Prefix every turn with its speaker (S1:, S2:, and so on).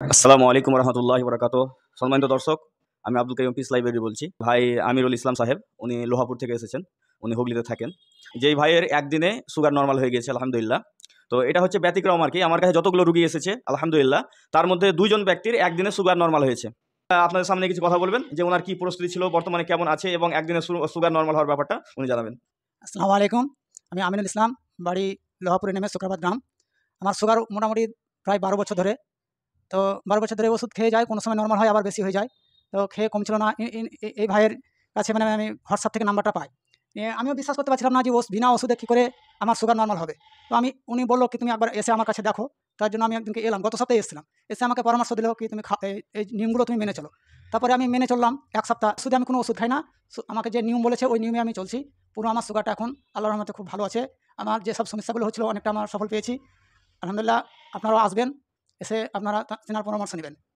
S1: আসসালামু আলাইকুম রহমতুল্লাহি বরকাতুহ। সম্মানিত দর্শক, আমি আব্দুল কাইয়ুম পিস লাইব্রেরি বলছি। ভাই আমিরুল ইসলাম সাহেব, উনি লোহাপুর থেকে এসেছেন, উনি হুগলিতে থাকেন। যেই ভাইয়ের একদিনে সুগার নর্মাল হয়ে গিয়েছে আলহামদুলিল্লাহ। তো এটা হচ্ছে ব্যতিক্রম আর কি। আমার কাছে যতগুলো রুগী এসেছে আলহামদুলিল্লাহ, তার মধ্যে 2 জন ব্যক্তির একদিনে সুগার নর্মাল হয়েছে। আপনাদের সামনে কিছু কথা বলবেন যে ওনার কি পরিস্থিতি ছিল, বর্তমানে কেমন আছে এবং একদিনে সুগার নর্মাল হওয়ার ব্যাপারটা উনি জানাবেন।
S2: আসসালামু আলাইকুম। আমি আমিনুল ইসলাম, বাড়ি লোহাপুরে নেমে শুক্রাবাদ গ্রাম। আমার সুগার মোটামুটি প্রায় 12 বছর ধরে। তো 12 বছর ধরে ওষুধ খেয়ে যায়, কোনো সময় নর্মাল হয়, আবার বেশি হয়ে যায়। তো খেয়ে কমছিল না। এই ভাইয়ের কাছে মানে আমি হোয়াটসঅ্যাপ থেকে নাম্বারটা পাই। আমিও বিশ্বাস করতে পারছিলাম না যে বিনা ওষুধে কী করে আমার সুগার নর্মাল হবে। তো উনি বললো কি তুমি একবার এসে আমার কাছে দেখো। তার জন্য আমি একদিনকে এলাম, গত সপ্তাহে এসেছিলাম। এসে আমাকে পরামর্শ দিল কি তুমি এই নিয়মগুলো তুমি মেনে চলো। তারপরে আমি মেনে চললাম 1 সপ্তাহ। শুধু আমি কোনো ওষুধ খাই না, আমাকে যে নিয়ম বলেছে ওই নিয়মে আমি চলছি। পুরো আমার সুগারটা এখন আল্লাহর রহমতে খুব ভালো আছে। আমার যেসব সমস্যাগুলো হচ্ছিলো অনেকটা আমার সফল পেয়েছি আলহামদুলিল্লাহ। আপনারাও আসবেন, এসে আপনারা তেনার পরামর্শ নেবেন।